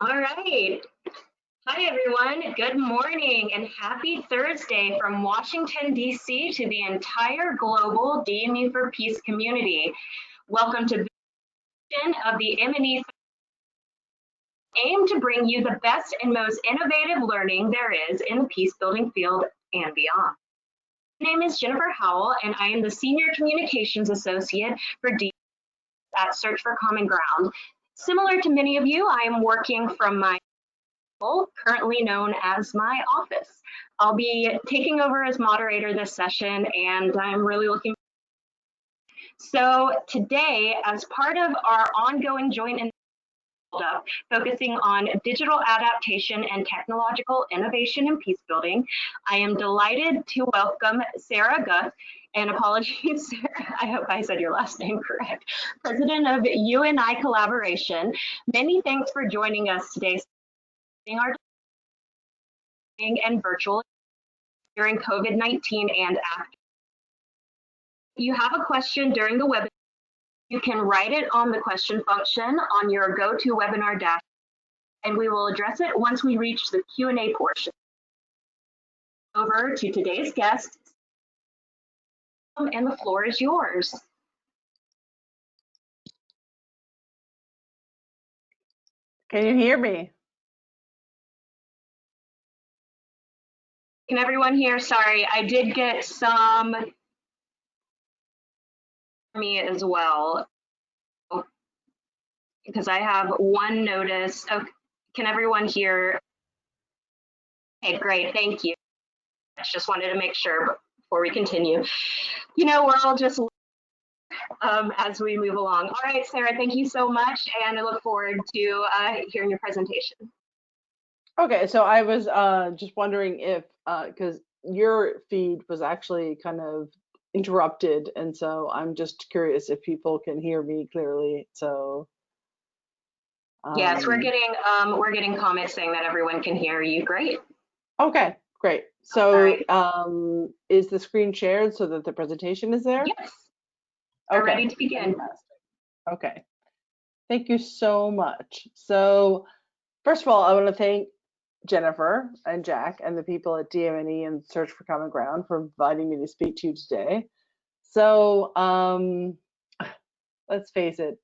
All right. Hi, everyone. Good morning and happy Thursday from Washington, D.C. to the entire global DMU for Peace community. Welcome to the edition of the M&E aim to bring you the best and most innovative learning there is in the peace building field and beyond. My name is Jennifer Howell, and I am the Senior Communications Associate for DMU at Search for Common Ground. Similar to many of you, I am working from my currently known as my office. I'll be taking over as moderator this session, and I'm really looking. So today, as part of our ongoing joint initiative focusing on digital adaptation and technological innovation in peace building, I am delighted to welcome Sarah Guth, and apologies, Sarah, I hope I said your last name correct, President of UNICollaboration. Many thanks for joining us today. Our and virtual during COVID-19 and after. If you have a question during the webinar, you can write it on the question function on your GoToWebinar dashboard, and we will address it once we reach the Q&A portion. Over to today's guest, and the floor is yours. Can you hear me? Can everyone hear? Sorry, I did get some me as well, because I have one notice. Oh, can everyone hear? Okay, great, thank you. I just wanted to make sure before we continue. You know, we're all just as we move along. All right, Sarah, thank you so much, and I look forward to hearing your presentation. Okay, so I was just wondering if, because your feed was actually kind of interrupted, and so I'm just curious if people can hear me clearly. So yes, we're getting comments saying that everyone can hear you. Great. Okay, great. So right. Is the screen shared so that the presentation is there? Yes. We're ready to begin. Fantastic. Okay. Thank you so much. So first of all, I want to thank Jennifer and Jack and the people at DM&E and Search for Common Ground for inviting me to speak to you today. So let's face it,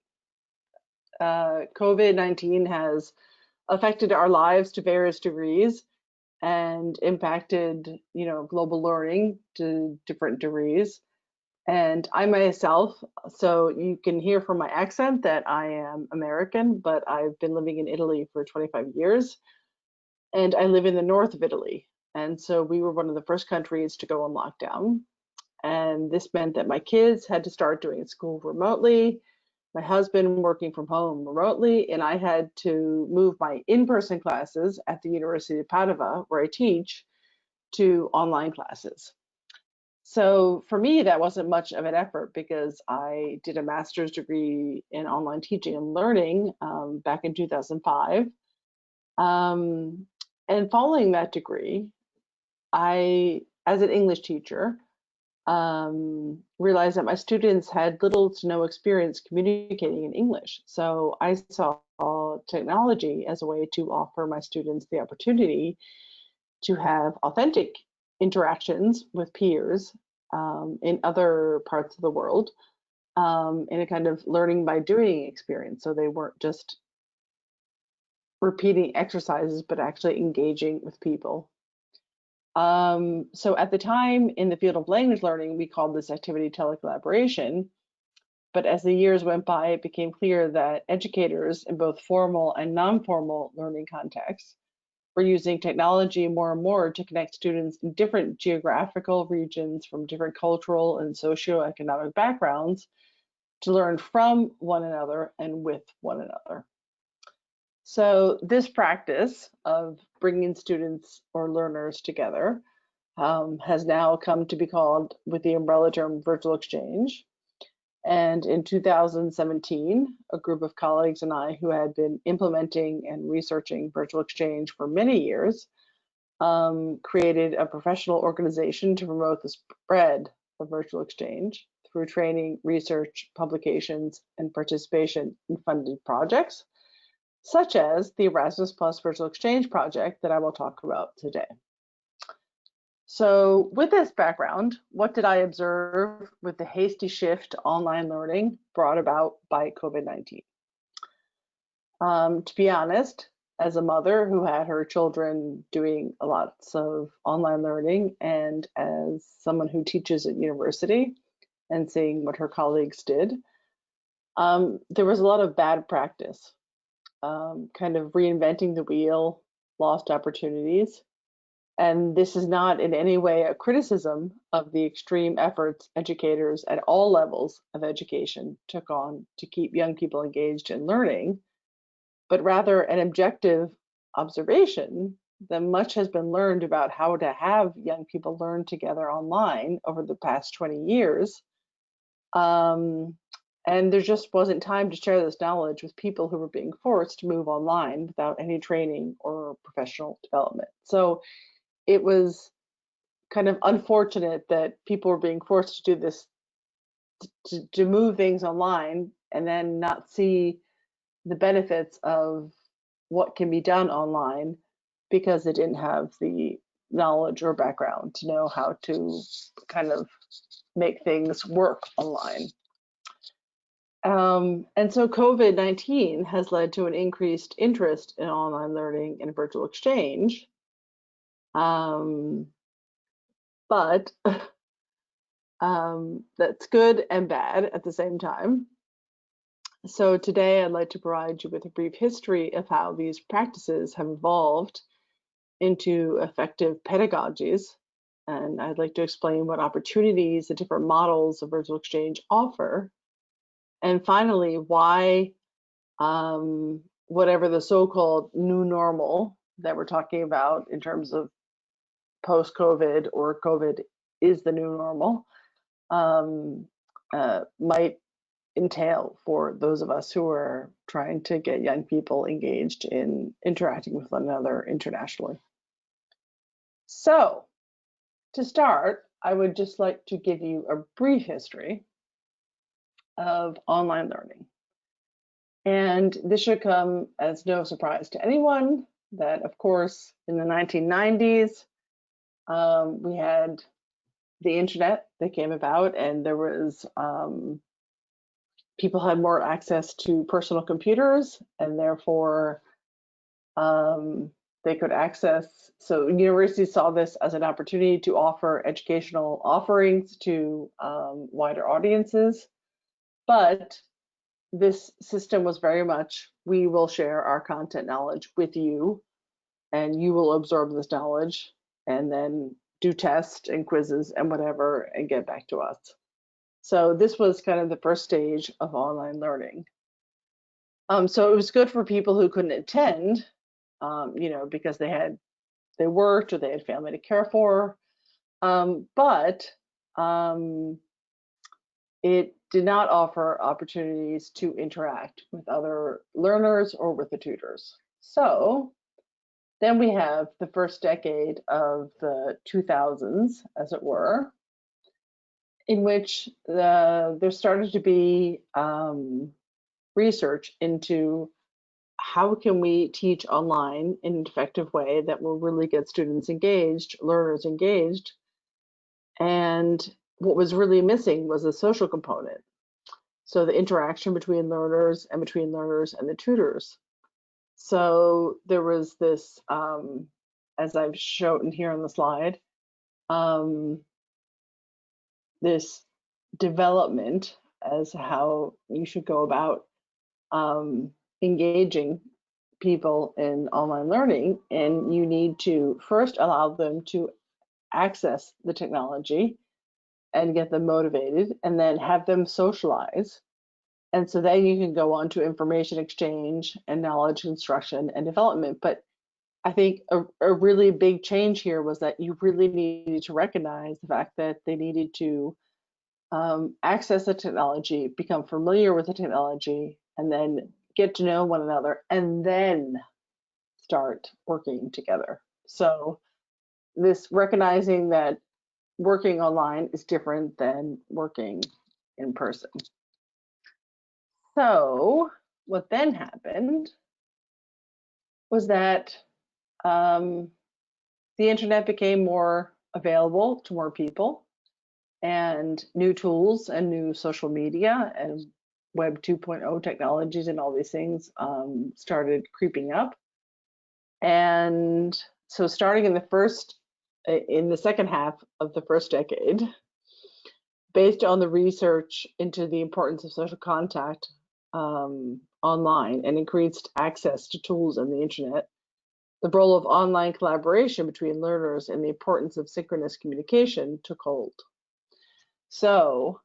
COVID-19 has affected our lives to various degrees and impacted, you know, global learning to different degrees. And I myself, so you can hear from my accent that I am American, but I've been living in Italy for 25 years. And I live in the north of Italy. And so we were one of the first countries to go on lockdown. And this meant that my kids had to start doing school remotely, my husband working from home remotely, and I had to move my in-person classes at the University of Padua, where I teach, to online classes. So for me, that wasn't much of an effort because I did a master's degree in online teaching and learning back in 2005. And following that degree, I, as an English teacher, realized that my students had little to no experience communicating in English. So I saw technology as a way to offer my students the opportunity to have authentic interactions with peers in other parts of the world in a kind of learning by doing experience. So they weren't just repeating exercises, but actually engaging with people. So at the time in the field of language learning, we called this activity telecollaboration. But as the years went by, it became clear that educators in both formal and non-formal learning contexts were using technology more and more to connect students in different geographical regions from different cultural and socioeconomic backgrounds to learn from one another and with one another. So this practice of bringing students or learners together has now come to be called with the umbrella term virtual exchange. And in 2017, a group of colleagues and I who had been implementing and researching virtual exchange for many years created a professional organization to promote the spread of virtual exchange through training, research, publications, and participation in funded projects. such as the Erasmus Plus Virtual Exchange project that I will talk about today. So with this background, what did I observe with the hasty shift to online learning brought about by COVID-19? To be honest, as a mother who had her children doing lots of online learning and as someone who teaches at university and seeing what her colleagues did, there was a lot of bad practice, kind of reinventing the wheel, lost opportunities. And this is not in any way a criticism of the extreme efforts educators at all levels of education took on to keep young people engaged in learning, but rather an objective observation that much has been learned about how to have young people learn together online over the past 20 years. And there just wasn't time to share this knowledge with people who were being forced to move online without any training or professional development. So it was kind of unfortunate that people were being forced to do this, to move things online and then not see the benefits of what can be done online because they didn't have the knowledge or background to know how to kind of make things work online. And so COVID-19 has led to an increased interest in online learning and virtual exchange. But that's good and bad at the same time. So today I'd like to provide you with a brief history of how these practices have evolved into effective pedagogies. And I'd like to explain what opportunities the different models of virtual exchange offer. And finally, why whatever the so-called new normal that we're talking about in terms of post-COVID or COVID is the new normal, might entail for those of us who are trying to get young people engaged in interacting with one another internationally. So to start, I would just like to give you a brief history of online learning. And this should come as no surprise to anyone that, of course, in the 1990s, we had the internet that came about, and there was people had more access to personal computers, and therefore they could access. So universities saw this as an opportunity to offer educational offerings to wider audiences, but this system was very much, we will share our content knowledge with you, and you will absorb this knowledge and then do tests and quizzes and whatever and get back to us. So this was kind of the first stage of online learning. So it was good for people who couldn't attend, because they worked or they had family to care for, but it did not offer opportunities to interact with other learners or with the tutors. So then we have the first decade of the 2000s, as it were, in which there started to be research into how can we teach online in an effective way that will really get students engaged, learners engaged. And what was really missing was a social component. So the interaction between learners and the tutors. So there was this, as I've shown here on the slide, this development as how you should go about engaging people in online learning. And you need to first allow them to access the technology and get them motivated, and then have them socialize. And so then you can go on to information exchange and knowledge construction and development. But I think a really big change here was that you really needed to recognize the fact that they needed to access the technology, become familiar with the technology, and then get to know one another, and then start working together. So this recognizing that working online is different than working in person. So what then happened was that the internet became more available to more people, and new tools and new social media and Web 2.0 technologies and all these things started creeping up. And so starting in the second half of the first decade, based on the research into the importance of social contact online and increased access to tools and the internet, the role of online collaboration between learners and the importance of synchronous communication took hold. So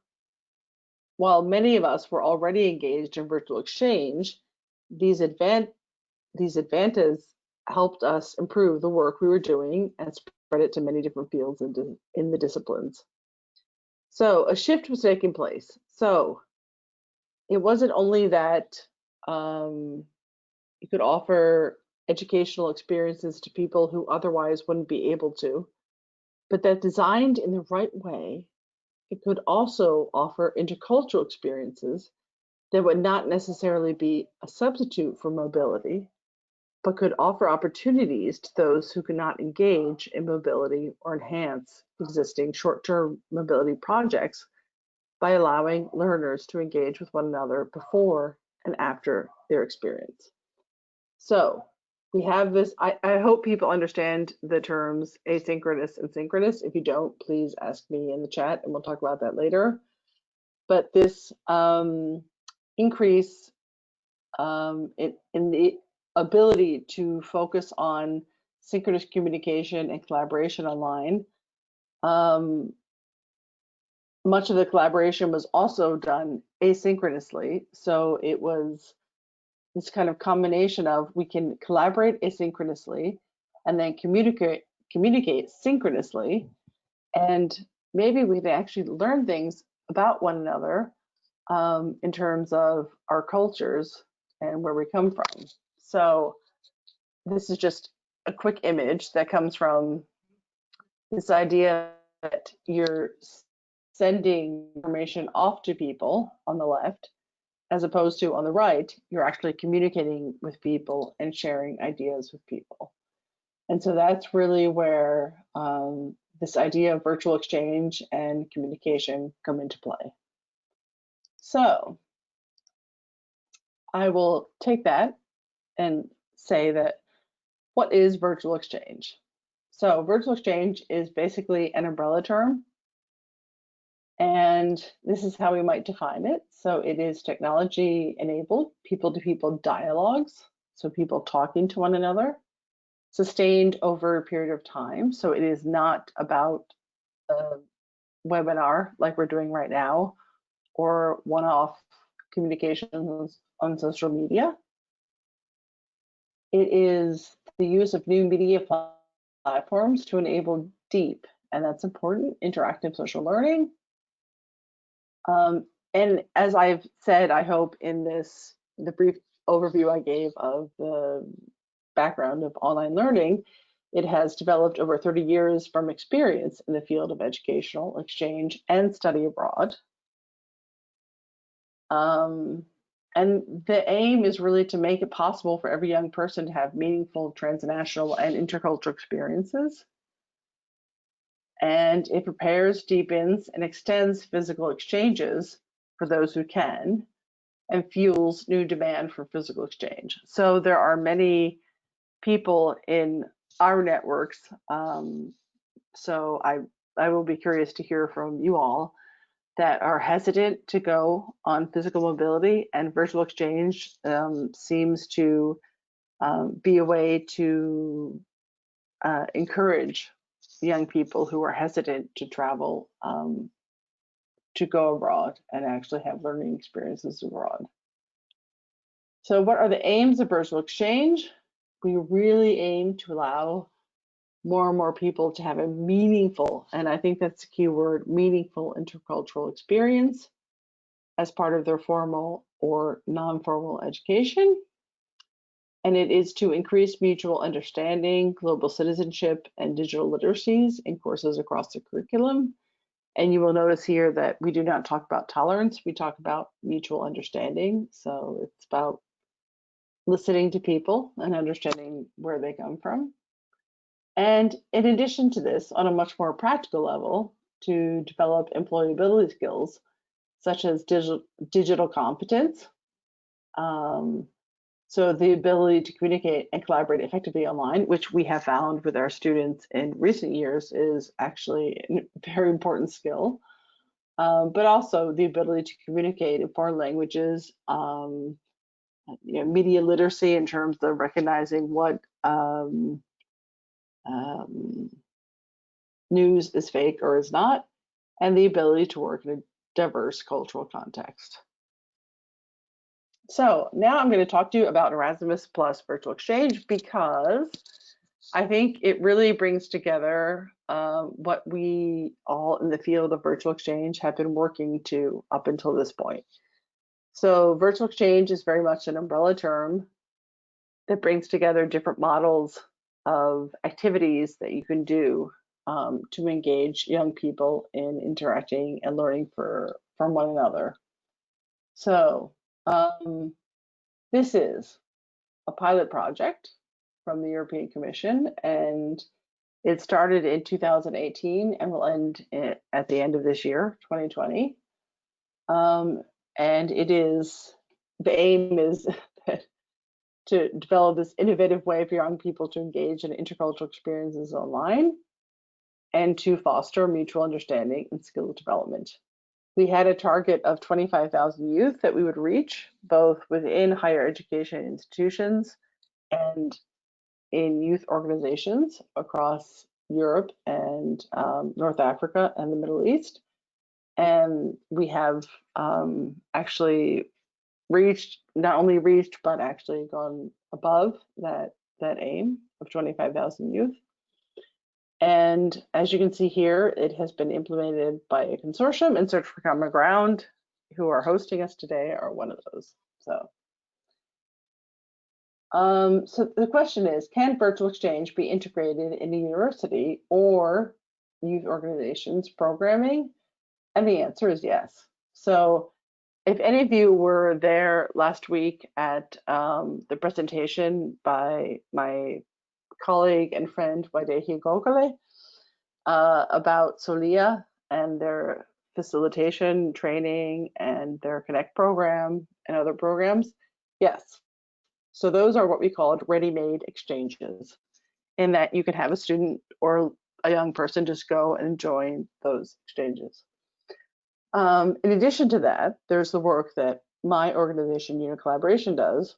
while many of us were already engaged in virtual exchange, these advantages helped us improve the work we were doing and spread it to many different fields in the disciplines. So a shift was taking place. So it wasn't only that you could offer educational experiences to people who otherwise wouldn't be able to, but that designed in the right way, it could also offer intercultural experiences that would not necessarily be a substitute for mobility, but could offer opportunities to those who could not engage in mobility or enhance existing short-term mobility projects by allowing learners to engage with one another before and after their experience. So we have this, I hope people understand the terms asynchronous and synchronous. If you don't, please ask me in the chat and we'll talk about that later. But this increase in the ability to focus on synchronous communication and collaboration online. Much of the collaboration was also done asynchronously. So it was this kind of combination of we can collaborate asynchronously and then communicate synchronously. And maybe we can actually learn things about one another in terms of our cultures and where we come from. So this is just a quick image that comes from this idea that you're sending information off to people on the left, as opposed to on the right, you're actually communicating with people and sharing ideas with people. And so that's really where this idea of virtual exchange and communication come into play. So I will take that and say that what is virtual exchange? So virtual exchange is basically an umbrella term, and this is how we might define it. So it is technology enabled people-to-people dialogues, so people talking to one another, sustained over a period of time. So it is not about a webinar like we're doing right now or one-off communications on social media. It is the use of new media platforms to enable deep, and that's important, interactive social learning. And as I've said, I hope in the brief overview I gave of the background of online learning, it has developed over 30 years from experience in the field of educational exchange and study abroad. And the aim is really to make it possible for every young person to have meaningful transnational and intercultural experiences. And it prepares, deepens, and extends physical exchanges for those who can, and fuels new demand for physical exchange. So there are many people in our networks. So I will be curious to hear from you all that are hesitant to go on physical mobility, and virtual exchange seems to be a way to encourage young people who are hesitant to travel to go abroad and actually have learning experiences abroad. So what are the aims of virtual exchange? We really aim to allow more and more people to have a meaningful, and I think that's the key word, meaningful intercultural experience as part of their formal or non-formal education. And it is to increase mutual understanding, global citizenship, and digital literacies in courses across the curriculum. And you will notice here that we do not talk about tolerance, we talk about mutual understanding. So it's about listening to people and understanding where they come from. And in addition to this, on a much more practical level, to develop employability skills such as digital competence. So the ability to communicate and collaborate effectively online, which we have found with our students in recent years is actually a very important skill. But also the ability to communicate in foreign languages, media literacy in terms of recognizing what news is fake or is not, and the ability to work in a diverse cultural context. So now I'm going to talk to you about Erasmus Plus Virtual Exchange because I think it really brings together what we all in the field of virtual exchange have been working to up until this point. So virtual exchange is very much an umbrella term that brings together different models of activities that you can do to engage young people in interacting and learning from one another. So this is a pilot project from the European Commission, and it started in 2018 and will end at the end of this year, 2020. And the aim is to develop this innovative way for young people to engage in intercultural experiences online and to foster mutual understanding and skill development. We had a target of 25,000 youth that we would reach, both within higher education institutions and in youth organizations across Europe and North Africa and the Middle East. And we have actually not only reached, but actually gone above that aim of 25,000 youth. And as you can see here, it has been implemented by a consortium, and Search for Common Ground, who are hosting us today, are one of those. So the question is, can virtual exchange be integrated in a university or youth organizations programming? And the answer is yes. So if any of you were there last week at the presentation by my colleague and friend Waidehi Gogole about Solia and their facilitation training and their Connect program and other programs, yes. So those are what we called ready-made exchanges, in that you can have a student or a young person just go and join those exchanges. In addition to that, there's the work that my organization, UNICollaboration, does,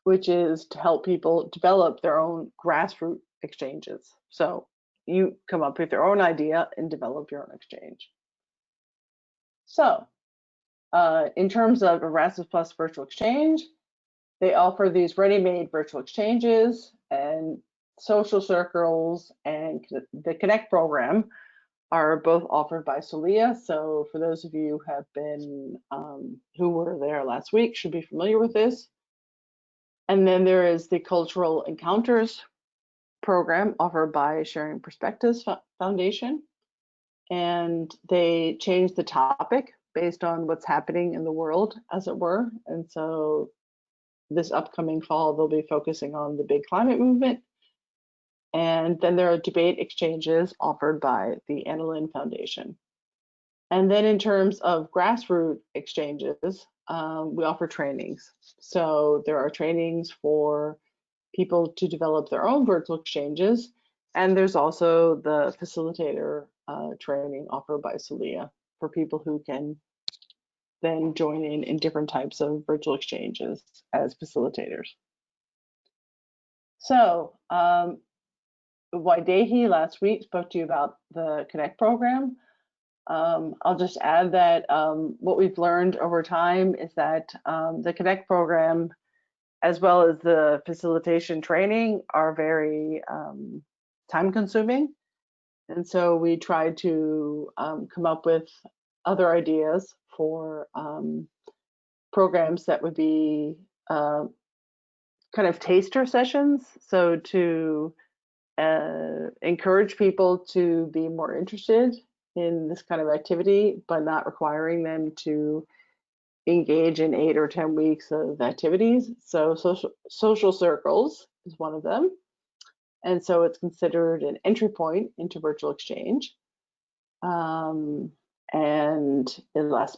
which is to help people develop their own grassroots exchanges. So you come up with your own idea and develop your own exchange. So in terms of Erasmus Plus Virtual Exchange, they offer these ready-made virtual exchanges, and social circles and the Connect program are both offered by Solia. So for those of you who have been, who were there last week, should be familiar with this. And then there is the Cultural Encounters program offered by Sharing Perspectives Foundation. And they change the topic based on what's happening in the world, as it were. And so this upcoming fall, they'll be focusing on the big climate movement. And then there are debate exchanges offered by the Anna Lynn Foundation. And then in terms of grassroots exchanges, we offer trainings. So there are trainings for people to develop their own virtual exchanges. And there's also the facilitator training offered by Solia for people who can then join in different types of virtual exchanges as facilitators. So Waidehi last week spoke to you about the Connect program. I'll just add that what we've learned over time is that the Connect program, as well as the facilitation training, are very time consuming. And so we tried to come up with other ideas for programs that would be kind of taster sessions. So to encourage people to be more interested in this kind of activity, but not requiring them to engage in 8 or 10 weeks of activities. So social circles is one of them. And so it's considered an entry point into virtual exchange. And it lasts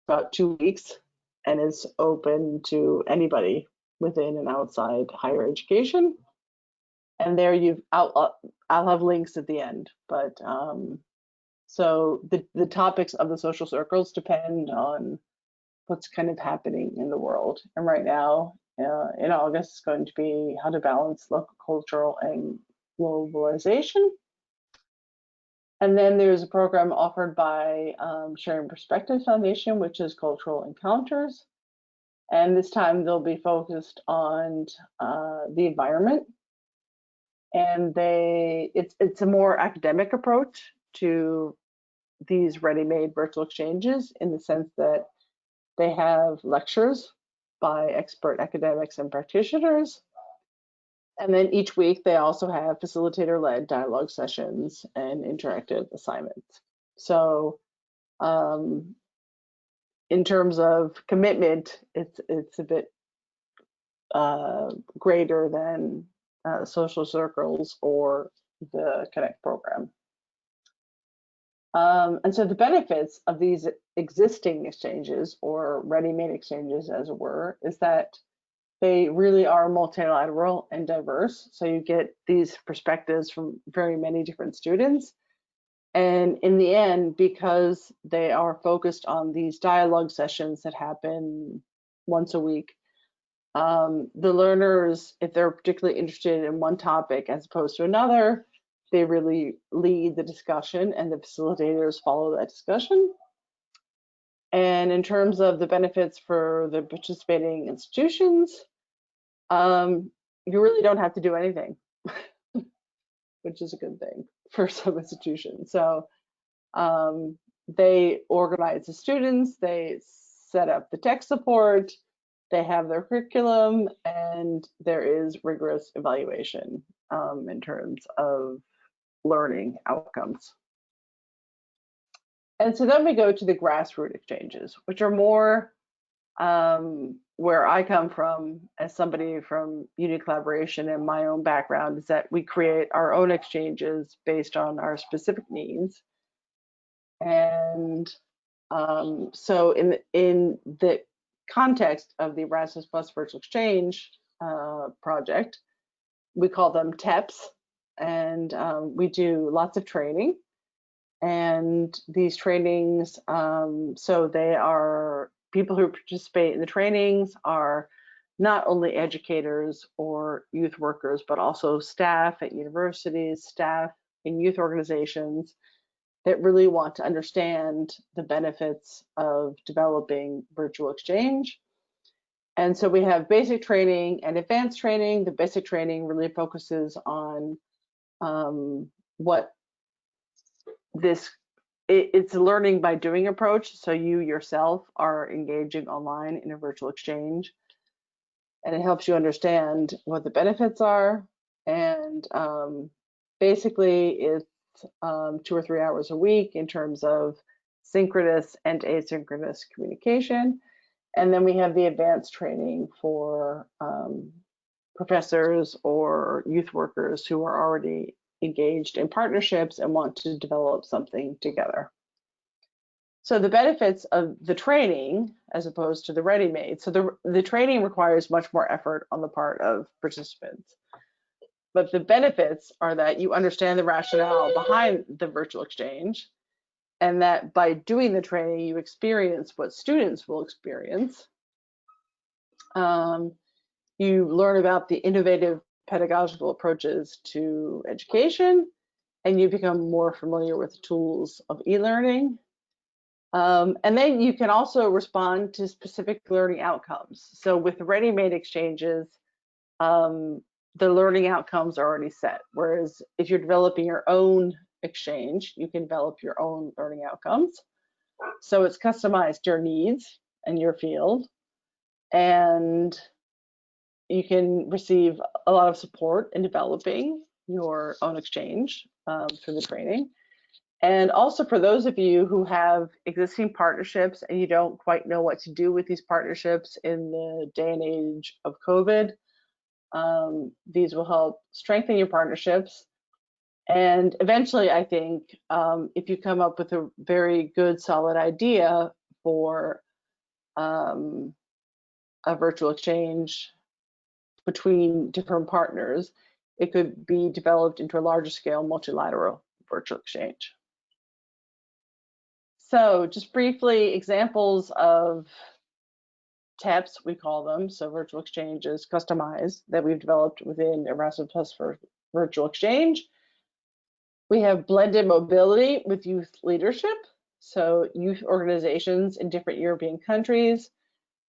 about 2 weeks and is open to anybody within and outside higher education. And there I'll have links at the end, but so the topics of the social circles depend on what's kind of happening in the world. And right now, in August, it's going to be how to balance local cultural and globalization. And then there's a program offered by Sharing Perspectives Foundation, which is Cultural Encounters. And this time they'll be focused on the environment. And it's a more academic approach to these ready-made virtual exchanges, in the sense that they have lectures by expert academics and practitioners. And then each week they also have facilitator-led dialogue sessions and interactive assignments. So in terms of commitment, it's a bit greater than social circles or the Connect program. And so the benefits of these existing exchanges, or ready-made exchanges as it were, is that they really are multilateral and diverse. So you get these perspectives from very many different students. And in the end, because they are focused on these dialogue sessions that happen once a week, the learners, if they're particularly interested in one topic as opposed to another, they really lead the discussion and the facilitators follow that discussion. And in terms of the benefits for the participating institutions, you really don't have to do anything, which is a good thing for some institutions. So they organize the students, they set up the tech support, they have their curriculum, and there is rigorous evaluation in terms of learning outcomes. And so then we go to the grassroots exchanges, which are more where I come from as somebody from UNICollaboration, and my own background is that we create our own exchanges based on our specific needs. And so in the context of the Erasmus Plus Virtual Exchange project, we call them TEPs, and we do lots of training. And these trainings, so they are, people who participate in the trainings are not only educators or youth workers, but also staff at universities, staff in youth organizations that really want to understand the benefits of developing virtual exchange. And so we have basic training and advanced training. The basic training really focuses on what it's a learning by doing approach. So you yourself are engaging online in a virtual exchange, and it helps you understand what the benefits are. And basically it's 2 or 3 hours a week in terms of synchronous and asynchronous communication. And then we have the advanced training for professors or youth workers who are already engaged in partnerships and want to develop something together. So the benefits of the training as opposed to the ready-made. So the training requires much more effort on the part of participants. But the benefits are that you understand the rationale behind the virtual exchange, and that by doing the training, you experience what students will experience. You learn about the innovative pedagogical approaches to education, and you become more familiar with the tools of e-learning. And then you can also respond to specific learning outcomes. So with ready-made exchanges, the learning outcomes are already set. Whereas if you're developing your own exchange, you can develop your own learning outcomes. So it's customized to your needs and your field. And you can receive a lot of support in developing your own exchange through the training. And also for those of you who have existing partnerships and you don't quite know what to do with these partnerships in the day and age of COVID, these will help strengthen your partnerships. And eventually, I think, if you come up with a very good, solid idea for a virtual exchange between different partners, it could be developed into a larger scale multilateral virtual exchange. So just briefly, examples of TEPs, we call them, so virtual exchanges customized, that we've developed within Erasmus Plus for virtual exchange. We have blended mobility with youth leadership, so youth organizations in different European countries.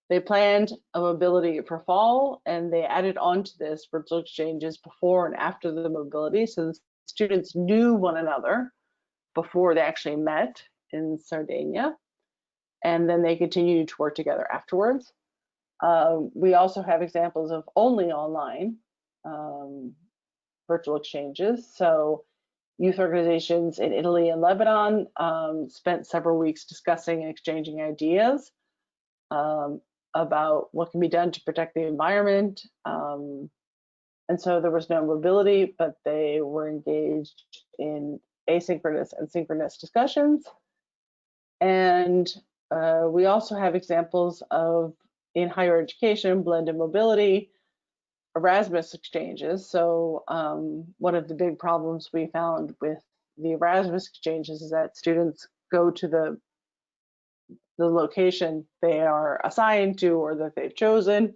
They planned a mobility for fall, and they added on to this virtual exchanges before and after the mobility, so the students knew one another before they actually met in Sardinia, and then they continued to work together afterwards. We also have examples of only online virtual exchanges. So youth organizations in Italy and Lebanon spent several weeks discussing and exchanging ideas about what can be done to protect the environment. And so there was no mobility, but they were engaged in asynchronous and synchronous discussions. And we also have examples of, in higher education, blended mobility, Erasmus exchanges. So one of the big problems we found with the Erasmus exchanges is that students go to the location they are assigned to or that they've chosen,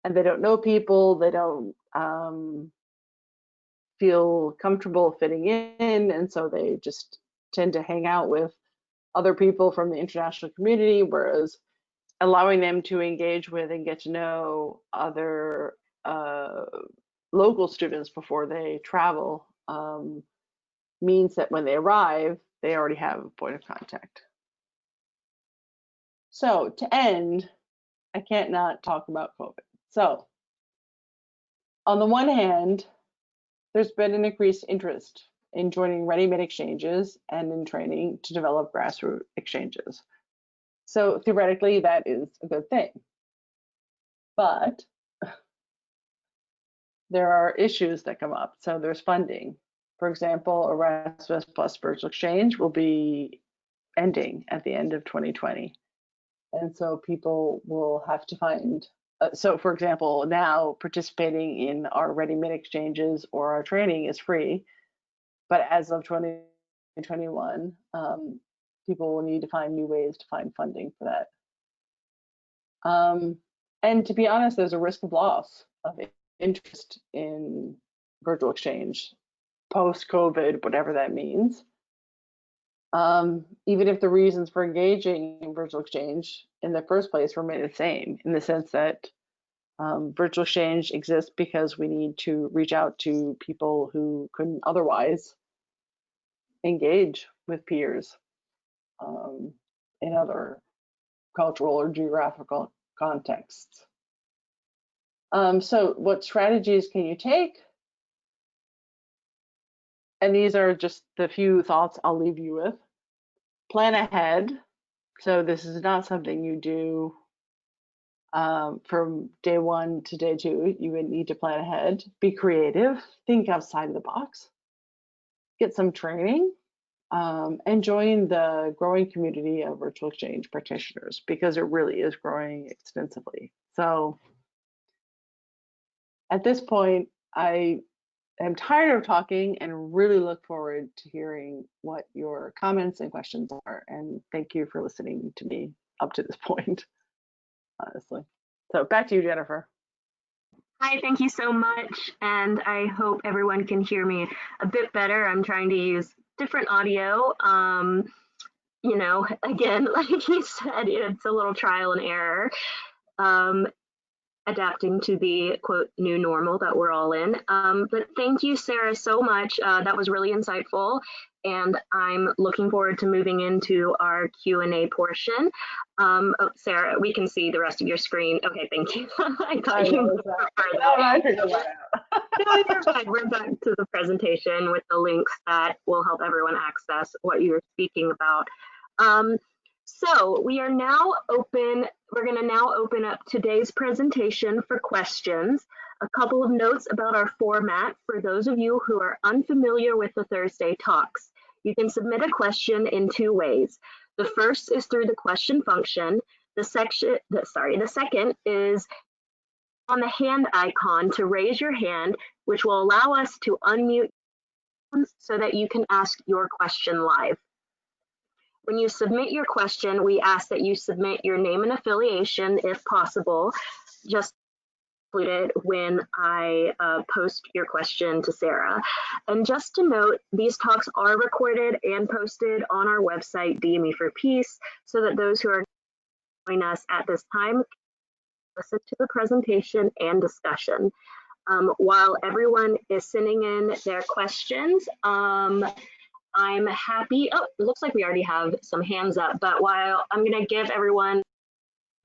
and they don't know people, they don't feel comfortable fitting in, and so they just tend to hang out with other people from the international community, whereas allowing them to engage with and get to know other local students before they travel means that when they arrive, they already have a point of contact. So to end, I can't not talk about COVID. So on the one hand, there's been an increased interest in joining ready-made exchanges and in training to develop grassroots exchanges. So theoretically, that is a good thing. But there are issues that come up. So there's funding. For example, Erasmus Plus Virtual Exchange will be ending at the end of 2020. And so people will have to find, so for example, now participating in our ready-made exchanges or our training is free. But as of 2021, people will need to find new ways to find funding for that. And to be honest, there's a risk of loss of interest in virtual exchange post-COVID, whatever that means. Even if the reasons for engaging in virtual exchange in the first place remain the same, in the sense that virtual exchange exists because we need to reach out to people who couldn't otherwise engage with peers in other cultural or geographical contexts. So what strategies can you take? And these are just the few thoughts I'll leave you with. Plan ahead. So this is not something you do from day one to day two. You would need to plan ahead. Be creative. Think outside of the box. Get some training. And join the growing community of virtual exchange practitioners, because it really is growing extensively. So at this point, I am tired of talking and really look forward to hearing what your comments and questions are. And thank you for listening to me up to this point, honestly. So back to you, Jennifer. Hi, thank you so much. And I hope everyone can hear me a bit better. I'm trying to use different audio. You know, again, like you said, it's a little trial and error. Adapting to the quote new normal that we're all in. But thank you, Sarah, so much. That was really insightful, and I'm looking forward to moving into our Q&A portion. Oh, Sarah, we can see the rest of your screen. Okay, thank you. I thought you I figured that out. No, you're good. We're back to the presentation with the links that will help everyone access what you were speaking about. So we are now open. We're going to now open up today's presentation for questions. A couple of notes about our format for those of you who are unfamiliar with the Thursday Talks. You can submit a question in two ways. The first is through the question function. The second is on the hand icon to raise your hand, which will allow us to unmute so that you can ask your question live. When you submit your question, we ask that you submit your name and affiliation if possible, just include it when I post your question to Sarah. And just to note, these talks are recorded and posted on our website, DME for Peace, so that those who are joining us at this time listen to the presentation and discussion. While everyone is sending in their questions, I'm happy. Oh, it looks like we already have some hands up, but while I'm going to give everyone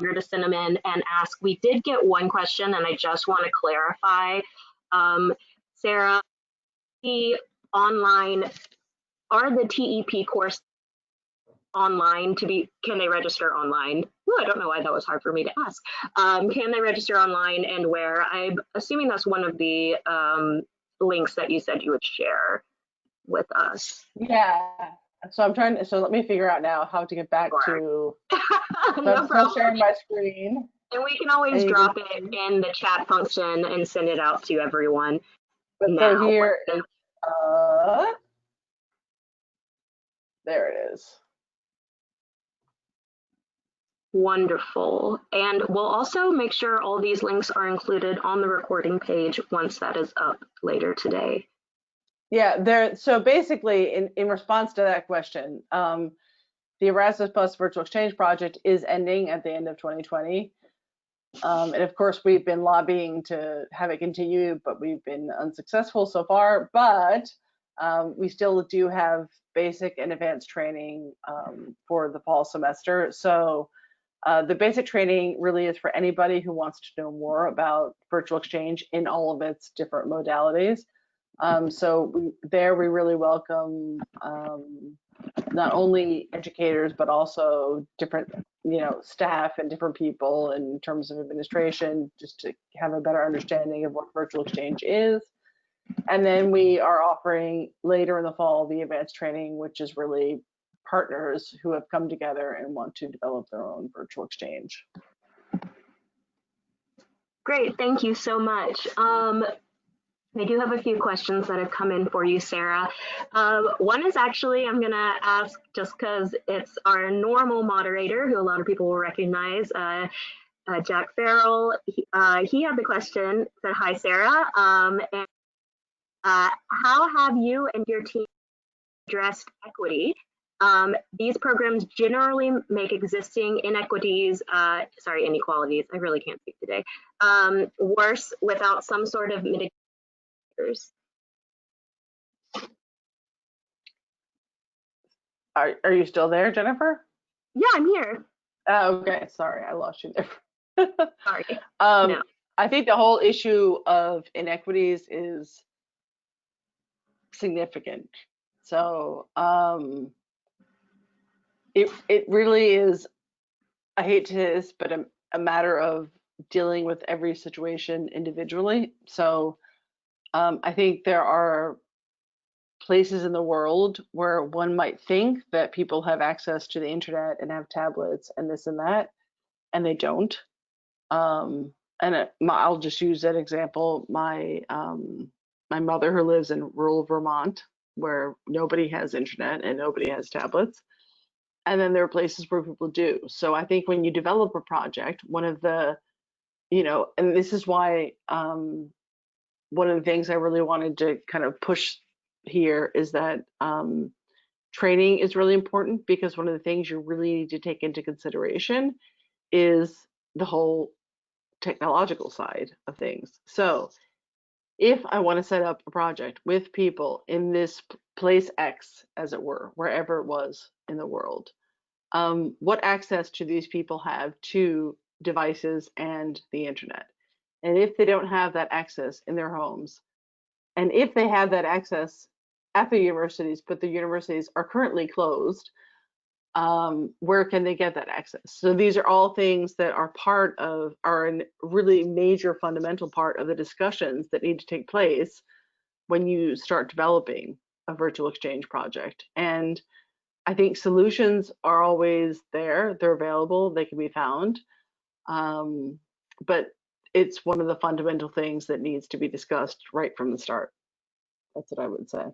to send them in and ask, we did get one question and I just want to clarify. Sarah, the online, are the TEP courses online can they register online? Ooh, I don't know why that was hard for me to ask. Can they register online and where? I'm assuming that's one of the links that you said you would share with us. Yeah. So so let me figure out now how to get back to, No I'm sharing my screen. And we can always drop it in the chat function and send it out to everyone. But now. So here, there it is. Wonderful. And we'll also make sure all these links are included on the recording page once that is up later today. Yeah, so basically in response to that question, the Erasmus Plus Virtual Exchange project is ending at the end of 2020. And of course, we've been lobbying to have it continue, but we've been unsuccessful so far. But we still do have basic and advanced training for the fall semester. So the basic training really is for anybody who wants to know more about virtual exchange in all of its different modalities. So we really welcome not only educators, but also different, staff and different people in terms of administration, just to have a better understanding of what virtual exchange is. And then we are offering later in the fall the advanced training, which is really partners who have come together and want to develop their own virtual exchange. Great, thank you so much. I do have a few questions that have come in for you, Sarah. One is actually, I'm gonna ask just because it's our normal moderator, who a lot of people will recognize, Jack Farrell. He had the question, said, hi, Sarah. And how have you and your team addressed equity? These programs generally make existing inequalities, I really can't speak today, worse without some sort of mitigation. Are you still there, Jennifer? Yeah, I'm here. Oh, okay, sorry, I lost you there. Sorry. No. I think the whole issue of inequities is significant. So it really is, I hate to say this, but a matter of dealing with every situation individually. So I think there are places in the world where one might think that people have access to the internet and have tablets and this and that, and they don't. I'll just use that example. My mother, who lives in rural Vermont, where nobody has internet and nobody has tablets, and then there are places where people do. So I think when you develop a project, one of the, and this is why one of the things I really wanted to kind of push here is that training is really important, because one of the things you really need to take into consideration is the whole technological side of things. So if I want to set up a project with people in this place X, as it were, wherever it was in the world, what access do these people have to devices and the internet? And if they don't have that access in their homes, And if they have that access at the universities, but the universities are currently closed, where can they get that access? So these are all things that are a really major fundamental part of the discussions that need to take place when you start developing a virtual exchange project. And I think solutions are always there, they're available, they can be found. But it's one of the fundamental things that needs to be discussed right from the start. That's what I would say.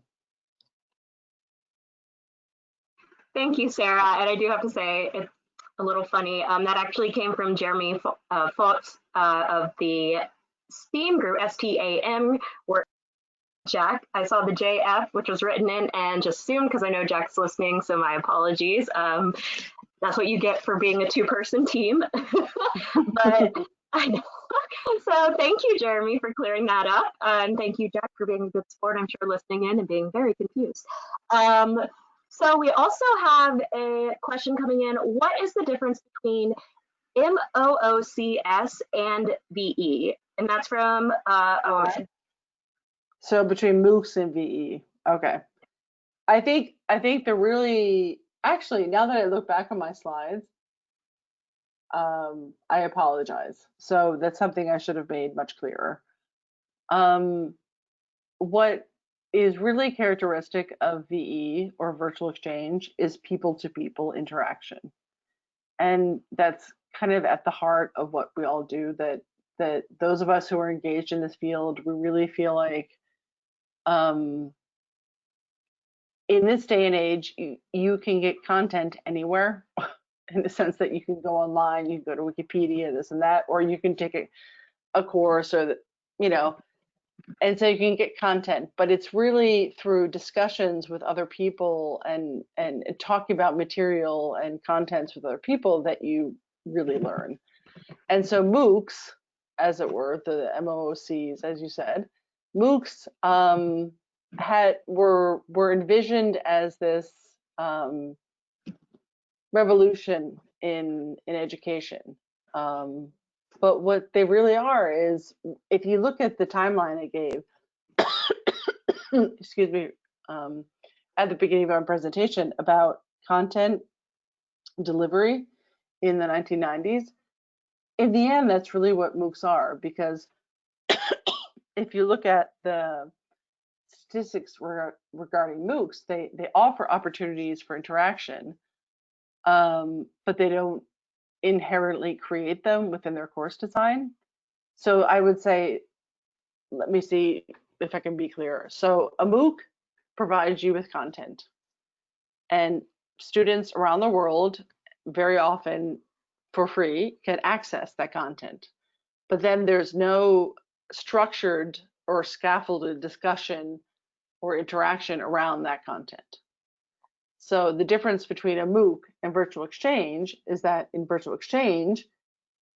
Thank you, Sarah. And I do have to say, it's a little funny. That actually came from Jeremy Fultz of the STEAM group, STAM, where Jack, I saw the JF, which was written in, and just assumed because I know Jack's listening, so my apologies. That's what you get for being a two-person team. But I know. So thank you, Jeremy, for clearing that up. And thank you, Jack, for being a good sport, I'm sure, listening in and being very confused. So we also have a question coming in. What is the difference between MOOCs and VE? And that's from Owen. So between MOOCs and VE, okay. I think they're really, actually, now that I look back on my slides, I apologize. So that's something I should have made much clearer. What is really characteristic of VE or virtual exchange is people-to-people interaction. And that's kind of at the heart of what we all do, that those of us who are engaged in this field, we really feel like in this day and age, you can get content anywhere in the sense that you can go online, you can go to Wikipedia, this and that, or you can take a course or, and so you can get content, but it's really through discussions with other people and talking about material and contents with other people that you really learn. And so MOOCs, as it were, the MOOCs, as you said, MOOCs were envisioned as this revolution in education. But what they really are is, if you look at the timeline I gave, excuse me, at the beginning of our presentation about content delivery in the 1990s, in the end, that's really what MOOCs are, because if you look at the statistics regarding MOOCs, they offer opportunities for interaction, but they don't inherently create them within their course design. So I would say, let me see if I can be clearer. So a MOOC provides you with content, and students around the world, very often for free, can access that content. But then there's no structured or scaffolded discussion or interaction around that content. So the difference between a MOOC and virtual exchange is that in virtual exchange,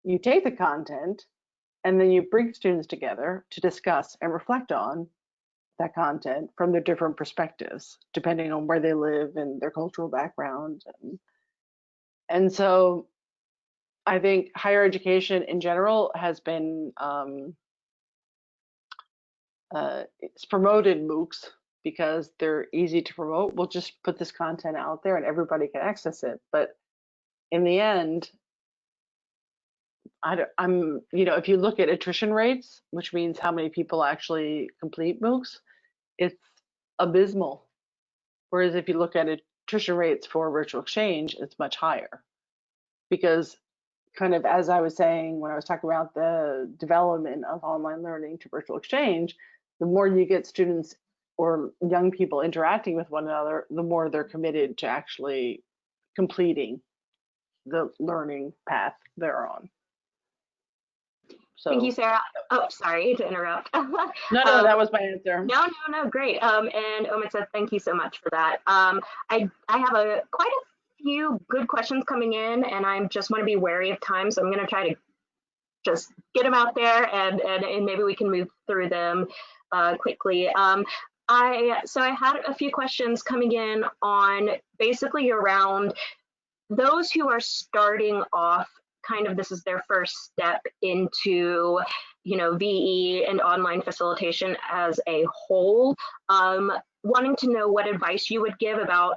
you take the content and then you bring students together to discuss and reflect on that content from their different perspectives, depending on where they live and their cultural background. And so I think higher education in general has been, it's promoted MOOCs because they're easy to promote. We'll just put this content out there and everybody can access it. But in the end, if you look at attrition rates, which means how many people actually complete MOOCs, it's abysmal. Whereas if you look at attrition rates for virtual exchange, it's much higher. Because kind of, as I was saying when I was talking about the development of online learning to virtual exchange, the more you get students or young people interacting with one another, the more they're committed to actually completing the learning path they're on. So, thank you, Sarah. Oh, sorry to interrupt. No, that was my answer. No, great. And Omid said, thank you so much for that. I have quite a few good questions coming in, and I just want to be wary of time, so I'm going to try to just get them out there, and maybe we can move through them quickly. I had a few questions coming in on basically around those who are starting off, kind of this is their first step into VE and online facilitation as a whole, wanting to know what advice you would give about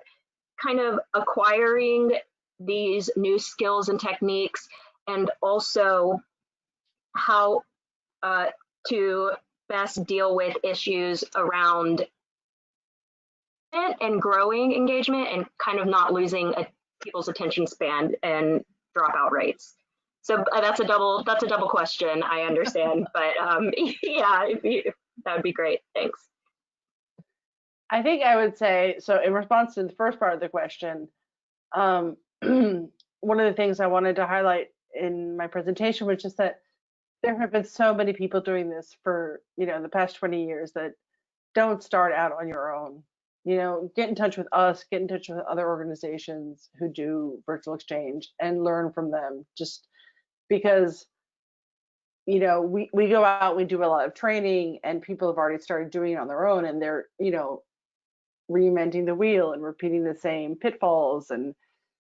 kind of acquiring these new skills and techniques, and also how to best deal with issues around and growing engagement and kind of not losing people's attention span and dropout rates. So that's a double question, I understand, but yeah, that would be great. Thanks. I think I would say, so in response to the first part of the question, one of the things I wanted to highlight in my presentation was just that there have been so many people doing this for, the past 20 years that don't start out on your own. Get in touch with us, get in touch with other organizations who do virtual exchange and learn from them, just because, we go out, we do a lot of training, and people have already started doing it on their own, and they're, reinventing the wheel and repeating the same pitfalls. And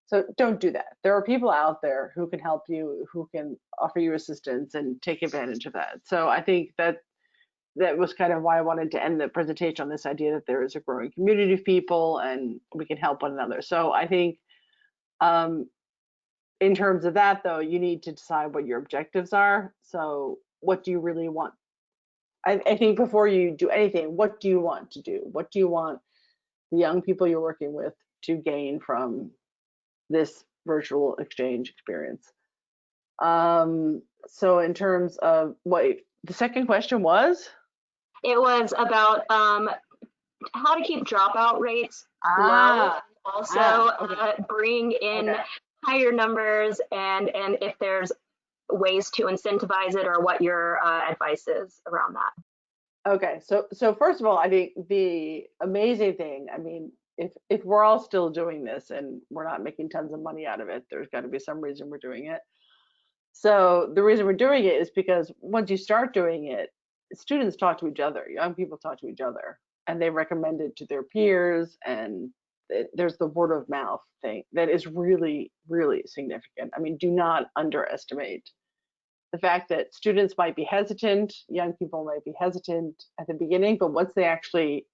so don't do that. There are people out there who can help you, who can offer you assistance and take advantage of that. So I think that was kind of why I wanted to end the presentation on this idea that there is a growing community of people and we can help one another. So I think in terms of that, though, you need to decide what your objectives are. So what do you really want? I think before you do anything, what do you want to do? What do you want the young people you're working with to gain from this virtual exchange experience? So in terms of what the second question was? It was about how to keep dropout rates low, also okay. bring in higher numbers, and if there's ways to incentivize it, or what your advice is around that. Okay, so first of all, I think the amazing thing, I mean, if we're all still doing this and we're not making tons of money out of it, there's got to be some reason we're doing it. So the reason we're doing it is because once you start doing it, students talk to each other, young people talk to each other, and they recommend it to their peers, and there's the word of mouth thing that is really, really significant. I mean, do not underestimate the fact that students might be hesitant, young people might be hesitant at the beginning, but once they actually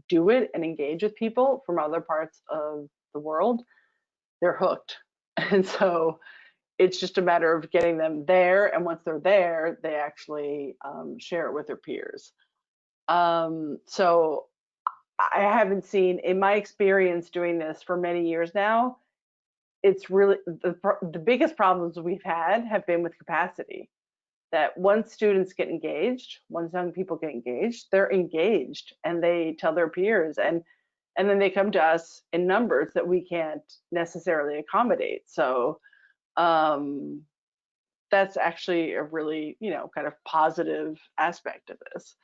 do it and engage with people from other parts of the world, they're hooked. And so it's just a matter of getting them there, and once they're there, they actually share it with their peers. So I haven't seen, in my experience doing this for many years now, it's really the biggest problems we've had have been with capacity. That once students get engaged, once young people get engaged, they're engaged and they tell their peers, and then they come to us in numbers that we can't necessarily accommodate. So that's actually a really, kind of positive aspect of this.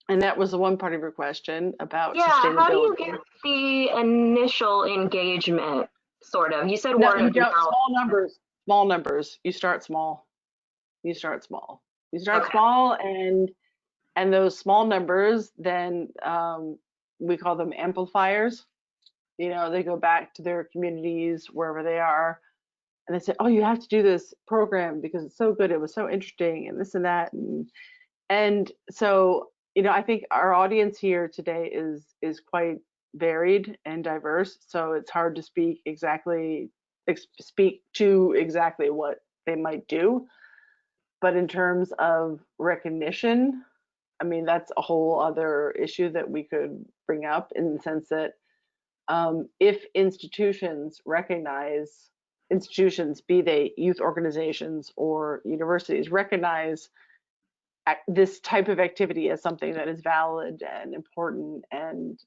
And that was the one part of your question about sustainability. How do you get the initial engagement, sort of? You said word of mouth. Small numbers. You start small. You start small, and those small numbers, then we call them amplifiers. They go back to their communities, wherever they are, and they say, oh, you have to do this program because it's so good, it was so interesting, and this and that. And so, I think our audience here today is quite varied and diverse, so it's hard to speak to exactly what they might do. But in terms of recognition, I mean, that's a whole other issue that we could bring up, in the sense that if institutions, be they youth organizations or universities, recognize this type of activity as something that is valid and important, and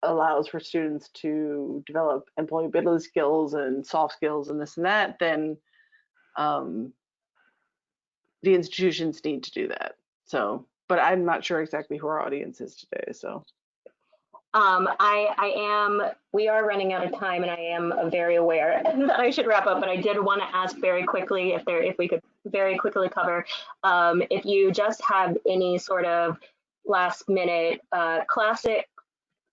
allows for students to develop employability skills and soft skills and this and that, then the institutions need to do that. So, but I'm not sure exactly who our audience is today. So we are running out of time, and I am very aware that I should wrap up, but I did want to ask very quickly if we could very quickly cover, if you just have any sort of last minute classic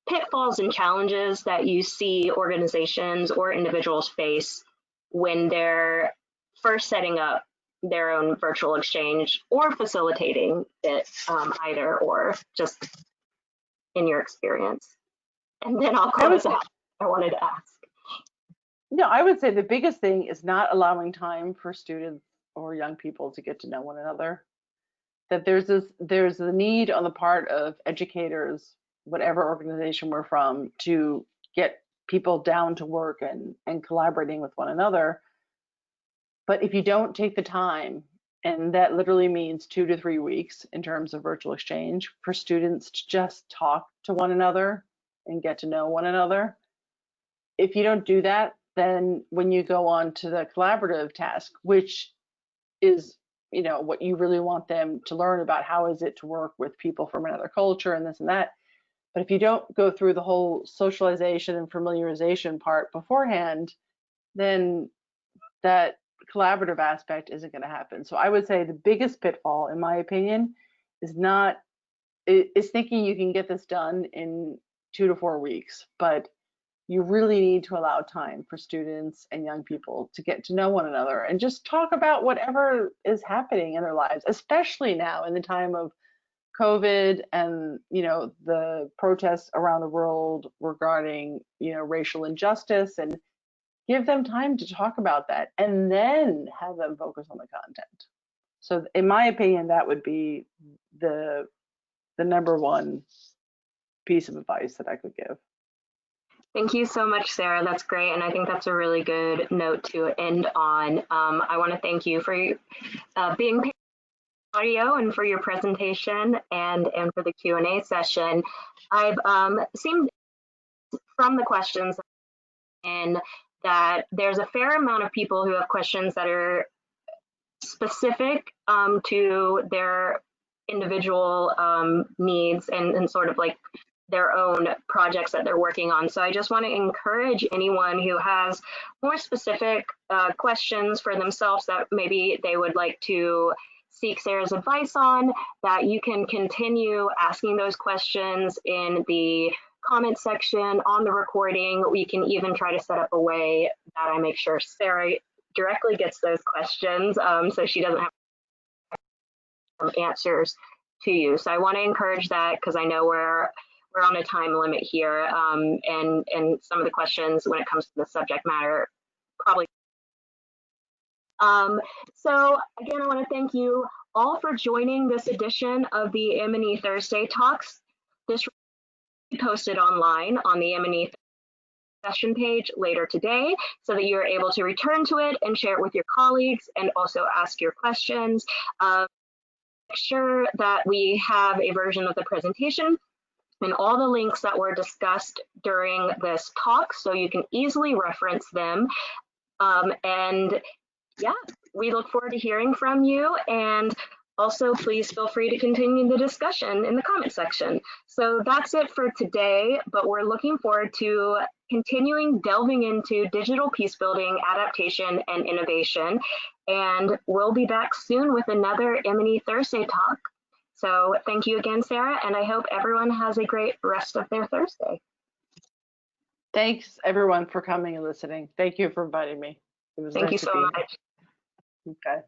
pitfalls and challenges that you see organizations or individuals face when they're first setting up their own virtual exchange or facilitating it, either or, just in your experience? And then I'll close out. I wanted to ask. No, I would say the biggest thing is not allowing time for students or young people to get to know one another. That there's a need on the part of educators, whatever organization we're from, to get people down to work and collaborating with one another. But if you don't take the time, and that literally means 2 to 3 weeks in terms of virtual exchange, for students to just talk to one another and get to know one another, if you don't do that, then when you go on to the collaborative task, which is, you know, what you really want them to learn about, how is it to work with people from another culture and this and that. But if you don't go through the whole socialization and familiarization part beforehand, then that collaborative aspect isn't going to happen. So I would say the biggest pitfall, in my opinion, is thinking you can get this done in 2 to 4 weeks, but you really need to allow time for students and young people to get to know one another and just talk about whatever is happening in their lives, especially now in the time of COVID and, you know, the protests around the world regarding, you know, racial injustice, and give them time to talk about that and then have them focus on the content. So in my opinion, that would be the number one piece of advice that I could give. Thank you so much, Sarah. That's great. And I think that's a really good note to end on. I want to thank you for being audio and for your presentation and for the Q&A session. I've seen from the questions in that there's a fair amount of people who have questions that are specific to their individual needs and sort of like their own projects that they're working on. So I just want to encourage anyone who has more specific questions for themselves that maybe they would like to seek Sarah's advice on, that you can continue asking those questions in the comment section on the recording. We can even try to set up a way that I make sure Sarah directly gets those questions so she doesn't have answers to you. So I want to encourage that, because I know we're on a time limit here, and some of the questions when it comes to the subject matter probably. So again, I want to thank you all for joining this edition of the M&E Thursday Talks. This will be posted online on the M&E session page later today, so that you're able to return to it and share it with your colleagues and also ask your questions. Make sure that we have a version of the presentation and all the links that were discussed during this talk, so you can easily reference them. And yeah, we look forward to hearing from you. And also, please feel free to continue the discussion in the comment section. So that's it for today, but we're looking forward to continuing delving into digital peace building, adaptation, and innovation. And we'll be back soon with another M&E Thursday Talk. So thank you again, Sarah, and I hope everyone has a great rest of their Thursday. Thanks, everyone, for coming and listening. Thank you for inviting me. It was Thank you so much. Okay.